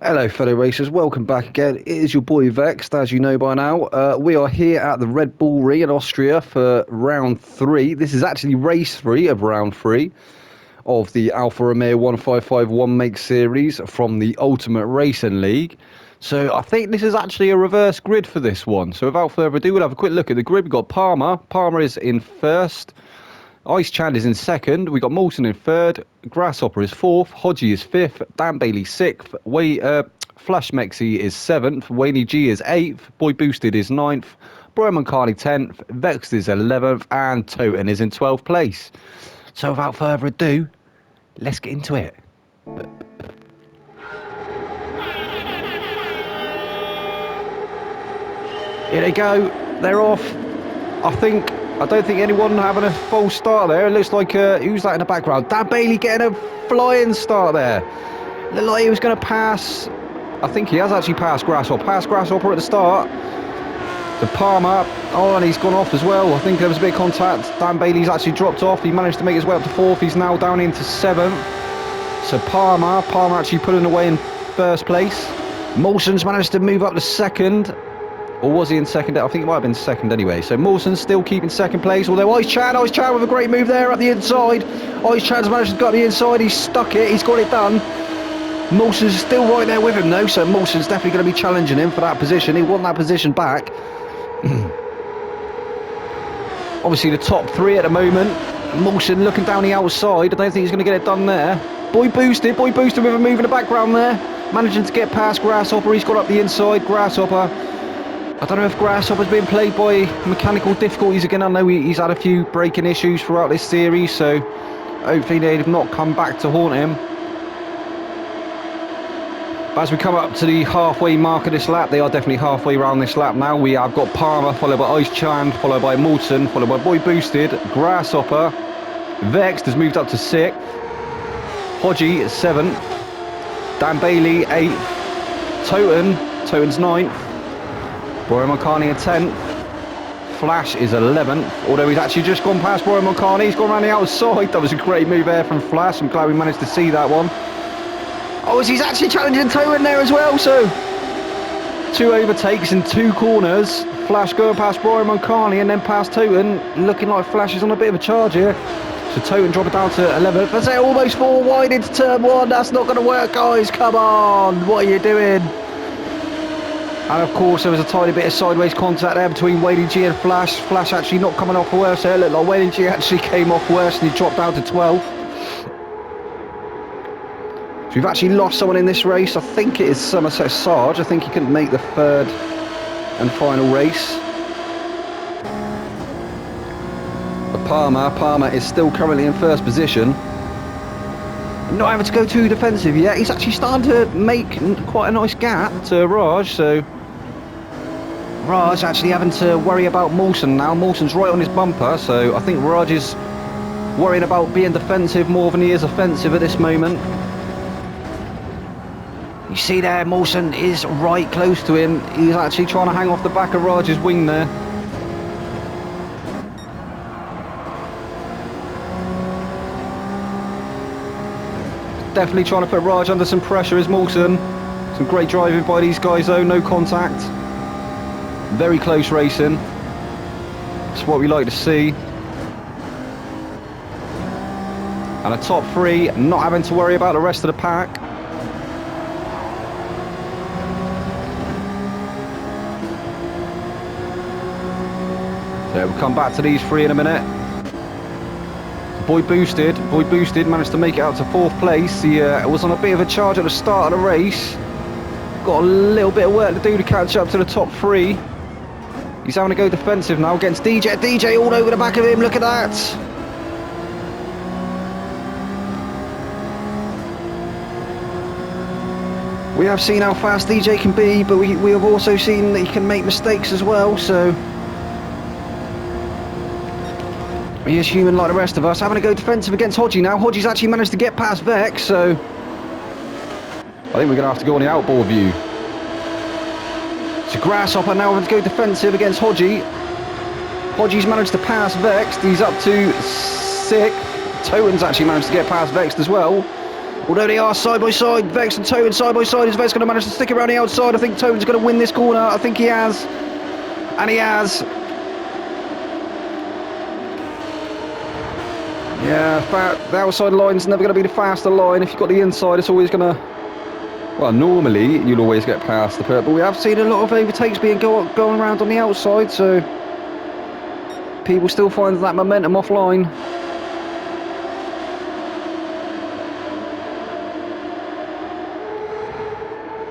Hello, fellow racers. Welcome back again. It is your boy Vexed, as you know by now. We are here at the Red Bull Ring in Austria for round 3. This is actually race 3 of round 3 of the Alfa Romeo 1551 make series from the Ultimate Racing League. So I think this is actually a reverse grid for this one. So without further ado, we'll have a quick look at the grid. We've got Palmer. Palmer is in first. Ice Chand is in second. We got Moulton in third. Grasshopper is fourth. Hodgie is fifth. Dan Bailey sixth. Flash Mexi is seventh. Wayne G is eighth. Boy Boosted is ninth. Brian Moncani 10th. Vexed is 11th. And Toten is in 12th place. So without further ado, let's get into it. Here they go. They're off. I don't think anyone having a false start there. It looks like, who's that in the background? Dan Bailey getting a flying start there. Looked like he was going to pass. I think he has actually passed Grasshopper. Passed Grasshopper at the start. The Palmer. Oh, and he's gone off as well. I think there was a bit of contact. Dan Bailey's actually dropped off. He managed to make his way up to fourth. He's now down into seventh. So Palmer actually pulling away in first place. Molson's managed to move up to second. Or was he in second? I think it might have been second anyway. So Mawson's still keeping second place. Although Ice Chand with a great move there at the inside. Ice Chand's managed to get the inside. He's stuck it. He's got it done. Mawson's still right there with him though. So Mawson's definitely going to be challenging him for that position. He won that position back. Obviously the top three at the moment. Mawson looking down the outside. I don't think he's going to get it done there. Boy Boosted with a move in the background there. Managing to get past Grasshopper. He's got up the inside. Grasshopper. I don't know if Grasshopper's been plagued by mechanical difficulties again. I know he's had a few braking issues throughout this series, so hopefully they've not come back to haunt him. As we come up to the halfway mark of this lap, they are definitely halfway around this lap now. We have got Palmer, followed by Ice Chand, followed by Moulton, followed by Boy Boosted, Grasshopper. Vexed has moved up to 6th. Hodgie is 7th. Dan Bailey 8th. Toten's 9th. Brian Moncani in 10th. Flash is 11th, although he's actually just gone past Brian Moncani. He's gone around the outside. That was a great move there from Flash. I'm glad we managed to see that one. Oh, he's actually challenging Toten there as well. So 2 overtakes in 2 corners. Flash going past Brian Moncani and then past Toten. Looking like Flash is on a bit of a charge here. So Toten dropping down to 11th. That's it, almost 4 wide into turn 1. That's not going to work, guys. Come on. What are you doing? And of course there was a tiny bit of sideways contact there between Wayne G and Flash. Flash actually not coming off worse there. It looked like Wayne G actually came off worse and he dropped down to 12th. So we've actually lost someone in this race. I think it is Somerset Sarge. I think he couldn't make the third and final race. But Palmer is still currently in first position. Not having to go too defensive yet. He's actually starting to make quite a nice gap to Raj, so Raj actually having to worry about Moulton now. Moulton's right on his bumper, so I think Raj is worrying about being defensive more than he is offensive at this moment. You see there, Moulton is right close to him. He's actually trying to hang off the back of Raj's wing there. Definitely trying to put Raj under some pressure is Moulton. Some great driving by these guys though, no contact. Very close racing. That's what we like to see. And a top 3, not having to worry about the rest of the pack. So we'll come back to these 3 in a minute. Boy Boosted managed to make it out to 4th place. He was on a bit of a charge at the start of the race. Got a little bit of work to do to catch up to the top 3. He's having to go defensive now against DJ. DJ all over the back of him, look at that. We have seen how fast DJ can be, but we have also seen that he can make mistakes as well, so he is human like the rest of us. Having to go defensive against Hodgie now. Hodgie's actually managed to get past Vex, so I think we're going to have to go on the outboard view. So Grasshopper now having to go defensive against Hodgie. Hodgie's managed to pass Vexed. He's up to 6th. Toten's actually managed to get past Vexed as well. Although they are side by side, Vex and Toten side by side. Is Vex going to manage to stick around the outside? I think Toten's going to win this corner. I think he has. And he has. Yeah, the outside line's never going to be the faster line. If you've got the inside, it's always going to... Well, normally, you'll always get past the pit, but we have seen a lot of overtakes being going around on the outside, so... People still find that momentum offline.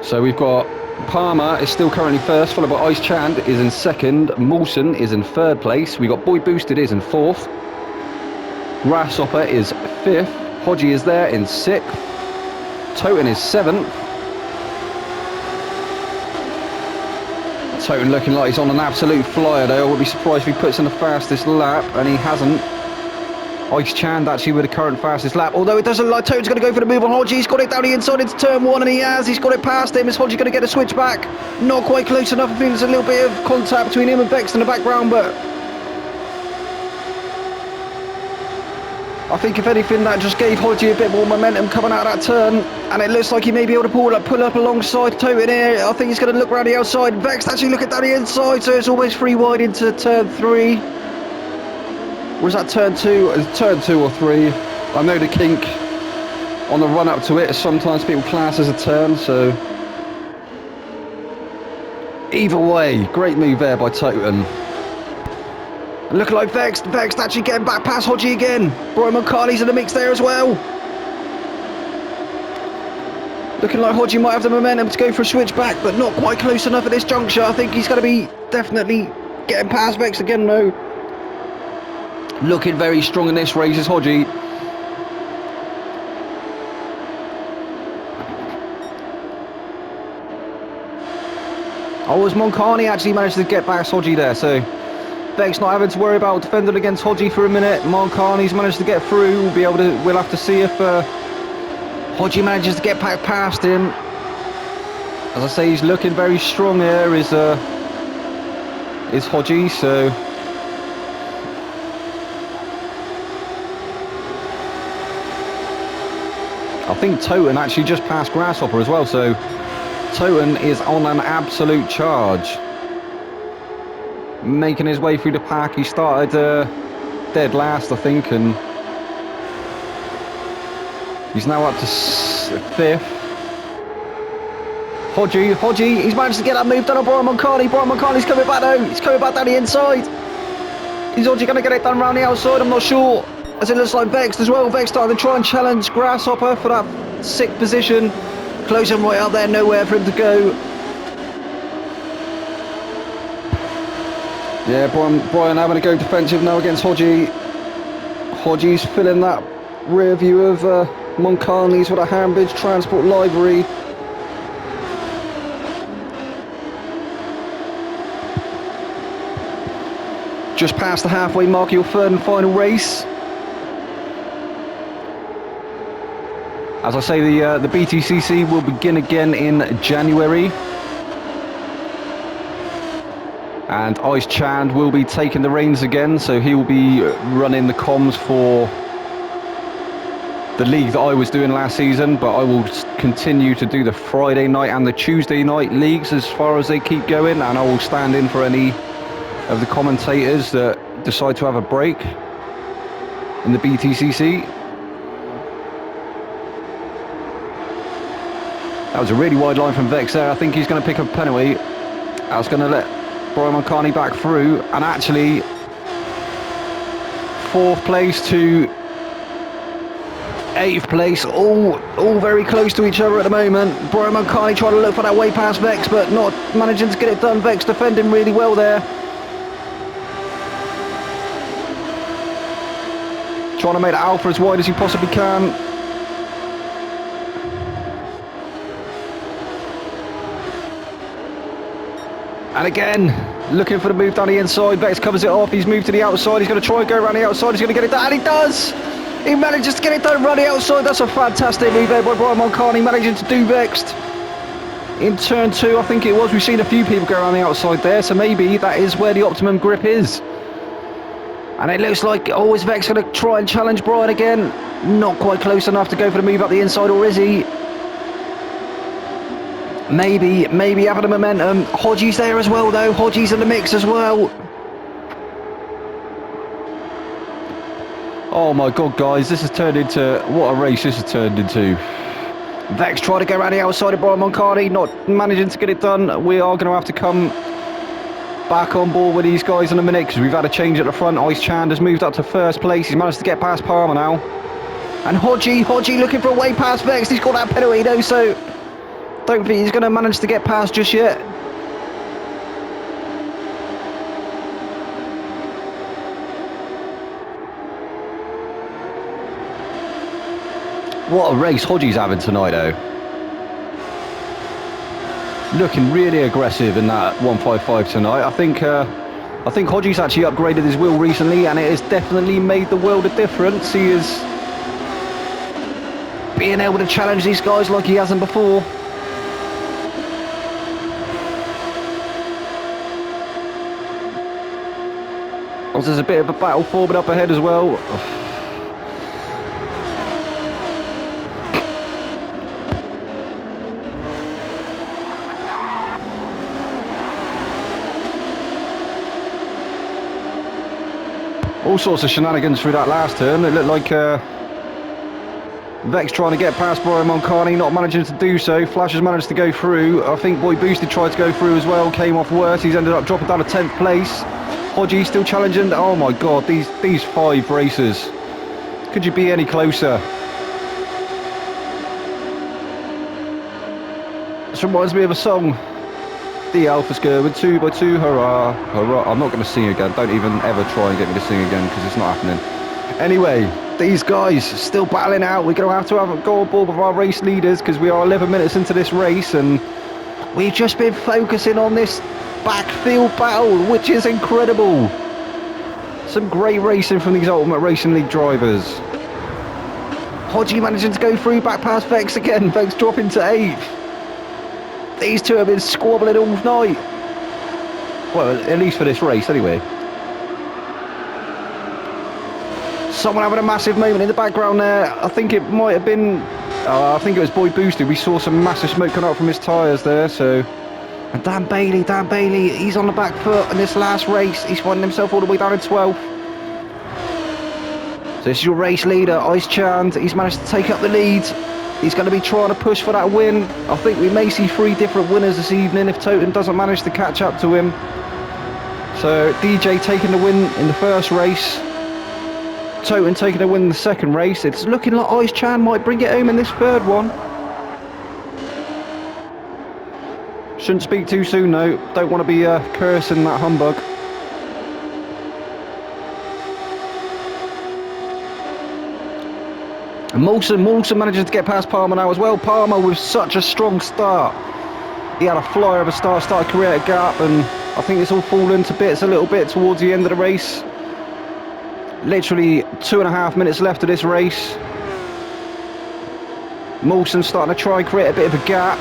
So we've got Palmer is still currently first, followed by Ice Chand is in second. Mawson is in third place. We've got Boy Boosted is in fourth. Grasshopper is fifth. Hodgie is there in sixth. Toten is seventh. Toten looking like he's on an absolute flyer though. I wouldn't be surprised if he puts in the fastest lap, and he hasn't. Ice Chand actually with the current fastest lap, although it doesn't look like Toten's going to go for the move on Hodgie. He's got it down the inside into turn one, and he has. He's got it past him. Is Hodgie going to get a switch back? Not quite close enough. I think there's a little bit of contact between him and Vex in the background, but I think if anything that just gave Hodgie a bit more momentum coming out of that turn, and it looks like he may be able to pull up alongside Toten here. I think he's going to look around the outside. Vex actually looking down the inside, so it's almost free wide into turn three. Was that turn two? Turn 2 or 3. I know the kink on the run up to it sometimes people class as a turn, so either way, great move there by Toten. And looking like Vex actually getting back past Hodgie again. Brian Moncani's in the mix there as well. Looking like Hodgie might have the momentum to go for a switch back, but not quite close enough at this juncture. I think he's going to be definitely getting past Vex again though. Looking very strong in this race is Hodgie. Oh, as Moncani actually managed to get past Hodgie there, so Vex not having to worry about defending against Hodgie for a minute. Moncani's managed to get through. We'll have to see if Hodgie manages to get back past him. As I say, he's looking very strong here. Is Hodgie, so. I think Toten actually just passed Grasshopper as well, so Toten is on an absolute charge. Making his way through the pack. He started dead last, I think, and he's now up to 5th. Hodgie, he's managed to get that move done on Brian Moncani. Brian Moncani's coming back though. He's coming back down the inside. Is Hodgie going to get it done around the outside? I'm not sure. As it looks like Vex as well. Vex starting to try and challenge Grasshopper for that 6th position. Closing right out there, nowhere for him to go. Yeah, Brian having to go defensive now against Hodgie. Hodgie's filling that rear view of Moncani's with a Hambridge Transport livery. Just past the halfway mark, your 3rd and final race. As I say, the BTCC will begin again in January. And Ice Chand will be taking the reins again, so he will be running the comms for the league that I was doing last season, but I will continue to do the Friday night and the Tuesday night leagues as far as they keep going, and I will stand in for any of the commentators that decide to have a break in the BTCC. That was a really wide line from Vex there. I think he's going to pick up a penalty. That's going to let Brian Moncani back through, and actually 4th place to 8th place, all very close to each other at the moment. Brian Moncani trying to look for that way past Vex, but not managing to get it done. Vex defending really well there. Trying to make the Alfa as wide as he possibly can. And again, looking for the move down the inside. Vex covers it off. He's moved to the outside. He's going to try and go around the outside. He's going to get it done. And he does! He manages to get it done around the outside. That's a fantastic move there by Brian Moncani, managing to do Vex in turn 2, I think it was. We've seen a few people go around the outside there, so maybe that is where the optimum grip is. And it looks like, is Vex going to try and challenge Brian again? Not quite close enough to go for the move up the inside, or is he? Maybe having the momentum. Hodgie's there as well, though. Hodgie's in the mix as well. Oh my God, guys, this has turned into... What a race this has turned into. Vex trying to go around the outside of Brian Moncardi, not managing to get it done. We are going to have to come back on board with these guys in a minute because we've had a change at the front. Ice Chand has moved up to first place. He's managed to get past Palmer now. And Hodgie looking for a way past Vex. He's got that penalty though, so don't think he's going to manage to get past just yet. What a race Hodgie's having tonight though. Looking really aggressive in that 155 tonight. I think Hodgie's actually upgraded his wheel recently and it has definitely made the world a difference. He is being able to challenge these guys like he hasn't before. Oh, there's a bit of a battle forming up ahead as well. All sorts of shenanigans through that last turn. It looked like Vex trying to get past Brian Moncardi, not managing to do so. Flash has managed to go through. I think Boy Boosted tried to go through as well, came off worse. He's ended up dropping down to 10th place. Hodgie still challenging. Oh my God, these 5 races. Could you be any closer? This reminds me of a song. The Alpha's going 2 by 2, hurrah, hurrah. I'm not going to sing again. Don't even ever try and get me to sing again because it's not happening. Anyway, these guys still battling out. We're going to have go on board with our race leaders because we are 11 minutes into this race and we've just been focusing on this backfield battle, which is incredible. Some great racing from these Ultimate Racing League drivers. Hodgie managing to go through back past Vex again. Vex dropping to 8th. These two have been squabbling all night. Well, at least for this race, anyway. Someone having a massive moment in the background there. I think it might have been... I think it was Boy Boosted. We saw some massive smoke coming out from his tyres there, so... And Dan Bailey, he's on the back foot in this last race. He's finding himself all the way down in 12th. So this is your race leader, Ice Chand. He's managed to take up the lead. He's going to be trying to push for that win. I think we may see 3 different winners this evening if Toten doesn't manage to catch up to him. So DJ taking the win in the first race. Toten taking the win in the second race. It's looking like Ice Chan might bring it home in this third one. Shouldn't speak too soon though. Don't want to be cursing that humbug. And Moulson manages to get past Palmer now as well. Palmer with such a strong start. He had a flyer of a start, started to create a gap, and I think it's all fallen to bits a little bit towards the end of the race. Literally 2.5 minutes left of this race. Moulson starting to try and create a bit of a gap.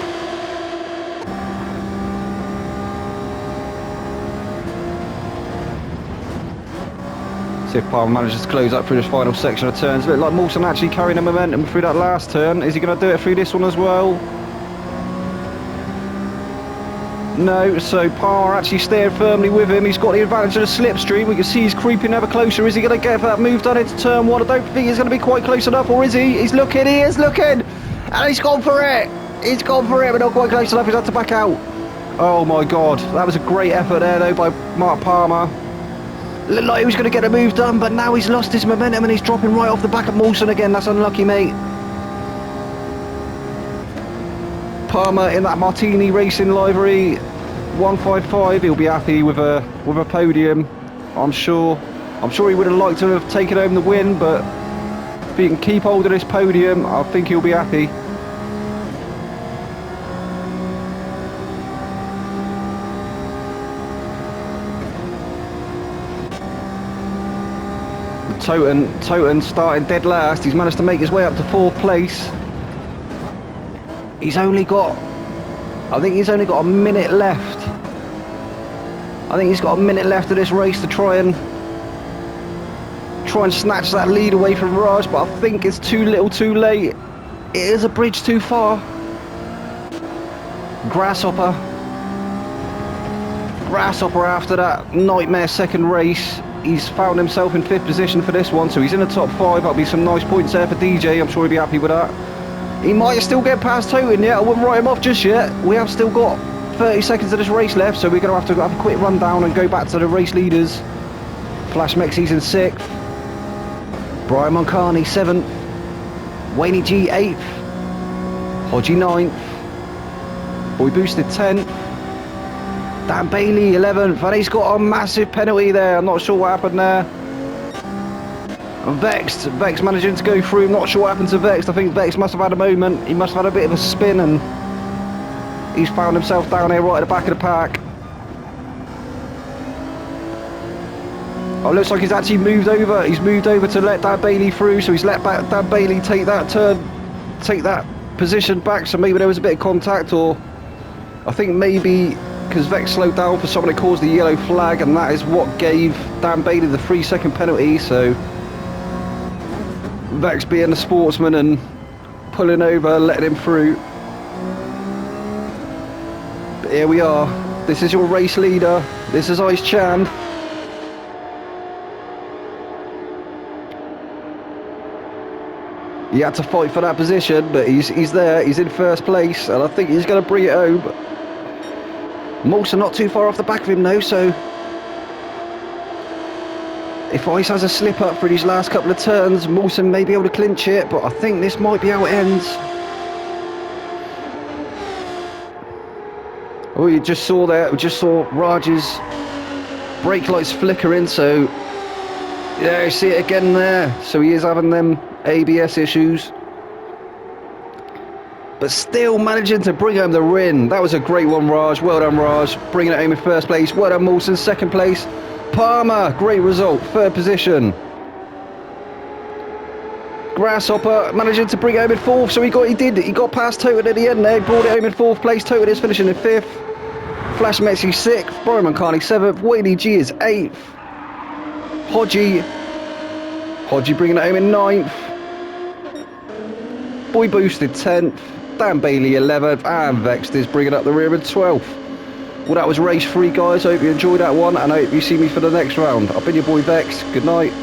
See if Palmer manages to close up through this final section of turns. Look like Moulson actually carrying the momentum through that last turn. Is he going to do it through this one as well? No, so Palmer actually staying firmly with him. He's got the advantage of the slipstream. We can see he's creeping ever closer. Is he going to get that move done into turn 1? I don't think he's going to be quite close enough, or is he? He is looking, and he's gone for it. He's gone for it, but not quite close enough. He's had to back out. Oh my God, that was a great effort there though by Mark Palmer. Looked like he was going to get a move done, but now he's lost his momentum and he's dropping right off the back of Moulson again. That's unlucky, mate. Palmer in that Martini Racing livery, 155. He'll be happy with a podium, I'm sure. I'm sure he would have liked to have taken home the win, but if he can keep hold of this podium, I think he'll be happy. Toten starting dead last. He's managed to make his way up to 4th place. I think he's only got a minute left. I think he's got a minute left of this race to try and try and snatch that lead away from Raj, but I think it's too little too late. It is a bridge too far. Grasshopper after that nightmare second race. He's found himself in 5th position for this one, so he's in the top 5. That'll be some nice points there for DJ. I'm sure he'll be happy with that. He might still get past Toten yet. I wouldn't write him off just yet. We have still got 30 seconds of this race left, so we're going to have a quick rundown and go back to the race leaders. Flash Mexi's in 6th. Brian Moncani 7th. Wayne G 8th. Hodgie 9th. Boy Boosted 10th. Dan Bailey 11th. And he's got a massive penalty there. I'm not sure what happened there. And Vex managing to go through. I'm not sure what happened to Vex. I think Vex must have had a moment. He must have had a bit of a spin and he's found himself down here right at the back of the pack. Oh, looks like he's actually moved over. He's moved over to let Dan Bailey through. So he's let Dan Bailey take that turn, take that position back. So maybe there was a bit of contact, or I think maybe because Vex slowed down for someone that caused the yellow flag, and that is what gave Dan Bailey the 3-second penalty. So Vex being the sportsman and pulling over, letting him through. But here we are. This is your race leader. This is Ice Chand. He had to fight for that position, but he's there. He's in 1st place, and I think he's going to bring it home. Molson not too far off the back of him though, so if Ice has a slip up for these last couple of turns, Molson may be able to clinch it, but I think this might be how it ends. Oh, you just saw there, we just saw Raj's brake lights flickering, so yeah, you see it again there. So he is having them ABS issues, but still managing to bring home the win. That was a great one, Raj. Well done, Raj. Bringing it home in 1st place. Well done, Molson. 2nd place. Palmer, great result. 3rd position. Grasshopper managing to bring it home in 4th. So he got past Toten at the end there. Brought it home in 4th place. Toten is finishing in 5th. Flash Mexi 6th. Brian Moncani 7th. Wayne G is 8th. Hodgie bringing it home in 9th. Boy Boosted 10th. Dan Bailey 11th, and Vex is bringing up the rear in 12th. Well, that was race 3, guys. I hope you enjoyed that one, and I hope you see me for the next round. I've been your boy Vex. Good night.